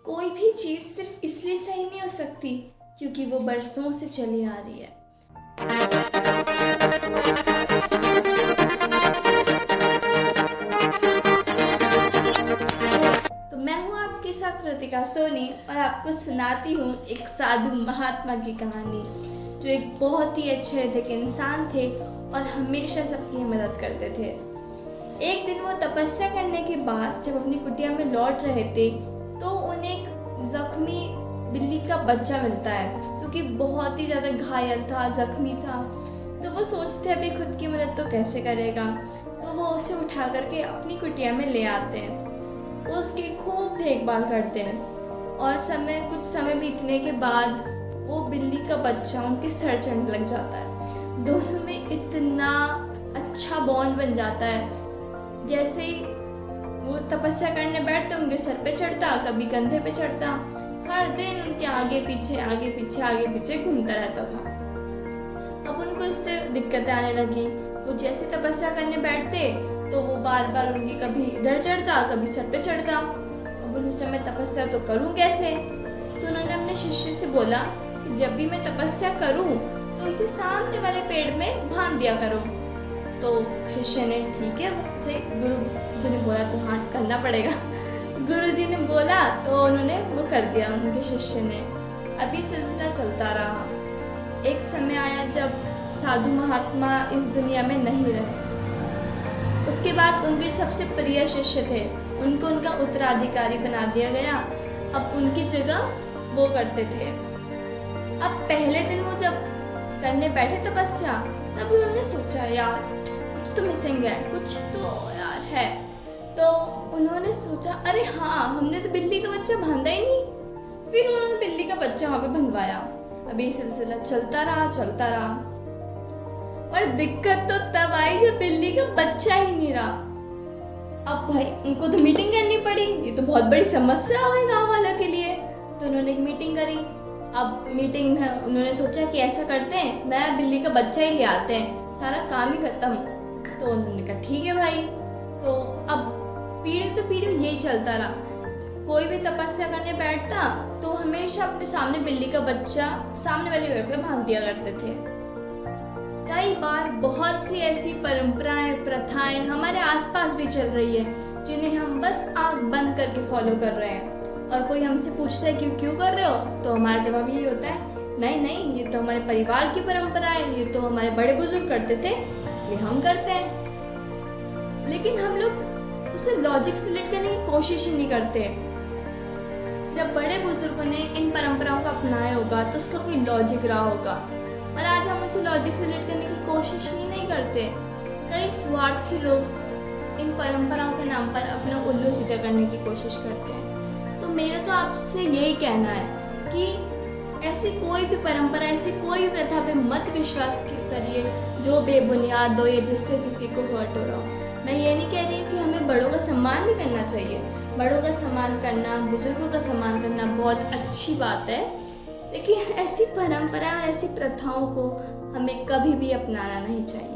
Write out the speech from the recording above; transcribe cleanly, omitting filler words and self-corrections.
कोई भी चीज़ सिर्फ इसलिए सही नहीं हो सकती क्योंकि वो बरसों से चली आ रही है। तो मैं हूँ आपके साथ कृतिका सोनी और आपको सुनाती हूँ एक साधु महात्मा की कहानी, जो एक बहुत ही अच्छे हृदय के इंसान थे और हमेशा सबकी मदद करते थे। एक दिन वो तपस्या करने के बाद जब अपनी कुटिया में लौट रहे थे तो उन्हें एक जख्मी बिल्ली का बच्चा मिलता है, जो कि बहुत ही ज़्यादा घायल था, जख्मी था। तो वो सोचते अभी खुद की मदद तो कैसे करेगा, तो वो उसे उठा करके अपनी कुटिया में ले आते हैं। वो उसकी खूब देखभाल करते हैं और कुछ समय बीतने के बाद वो बिल्ली का बच्चा उनके सर चढ़ने लग जाता है। दोनों में इतना अच्छा बॉन्ड बन जाता है। जैसे ही वो तपस्या करने बैठते उनके सर पे चढ़ता, कभी कंधे पे चढ़ता, हर दिन उनके आगे पीछे घूमता रहता था। अब उनको इससे दिक्कतें आने लगी। वो जैसे तपस्या करने बैठते तो वो बार बार उनकी कभी इधर चढ़ता, कभी सर पे चढ़ता। अब उस समय तपस्या तो करूं कैसे? तो उन्होंने अपने शिष्य से बोला कि जब भी मैं तपस्या करूं तो इसे सामने वाले पेड़ में बांध दिया करो। तो शिष्य ने ठीक है, उसे गुरु जी ने बोला तो हाँ करना पड़ेगा। गुरु जी ने बोला तो उन्होंने वो कर दिया उनके शिष्य ने। अभी सिलसिला चलता रहा। एक समय आया जब साधु महात्मा इस दुनिया में नहीं रहे। उसके बाद उनके सबसे प्रिय शिष्य थे, उनको उनका उत्तराधिकारी बना दिया गया। अब उनकी जगह वो करते थे। अब पहले दिन वो जब करने बैठे तपस्या, तब उन्होंने सोचा यार कुछ तो मिसिंग है, कुछ तो यार है। तो उन्होंने सोचा अरे हाँ, हमने तो बिल्ली का बच्चा बांधा ही नहीं। फिर उन्होंने बिल्ली का बच्चा वहाँ पे बंधवाया। अभी सिलसिला चलता रहा और दिक्कत तो तब आई जब बिल्ली का बच्चा ही नहीं रहा। अब भाई उनको तो मीटिंग करनी पड़ी, ये तो बहुत बड़ी समस्या है गाँव वालों के लिए। तो उन्होंने एक मीटिंग करी। अब मीटिंग में उन्होंने सोचा कि ऐसा करते हैं, नया बिल्ली का बच्चा ही ले आते हैं, सारा काम ही खत्म। तो उन्होंने कहा ठीक है भाई। तो अब पीढ़ी यही चलता रहा। कोई भी तपस्या करने बैठता तो हमेशा अपने सामने बिल्ली का बच्चा सामने वाले पेड़ पे बांध दिया करते थे। कई बार बहुत सी ऐसी परंपराएं, प्रथाएं हमारे आसपास भी चल रही है, जिन्हें हम बस आँख बंद करके फॉलो कर रहे हैं। और कोई हमसे पूछता है क्यों कर रहे हो, तो हमारा जवाब यही होता है नहीं, ये तो हमारे परिवार की परंपरा है, ये तो हमारे बड़े बुजुर्ग करते थे इसलिए हम करते हैं। लेकिन हम लोग उसे लॉजिक से रिलेट करने की कोशिश ही नहीं करते। जब बड़े बुजुर्गों ने इन परंपराओं को अपनाया होगा तो उसका कोई लॉजिक रहा होगा, और आज हम उसे लॉजिक से रिलेट करने की कोशिश ही नहीं करते। कई स्वार्थी लोग इन परंपराओं के नाम पर अपना उल्लू सीधा करने की कोशिश करते हैं। तो मेरा तो आपसे यही कहना है कि ऐसी कोई भी परंपरा, ऐसी कोई भी प्रथा पे मत विश्वास करिए जो बेबुनियाद हो या जिससे किसी को हर्ट हो रहा हो। मैं ये नहीं कह रही कि हमें बड़ों का सम्मान नहीं करना चाहिए। बड़ों का सम्मान करना, बुजुर्गों का सम्मान करना बहुत अच्छी बात है, लेकिन ऐसी परंपरा और ऐसी प्रथाओं को हमें कभी भी अपनाना नहीं चाहिए।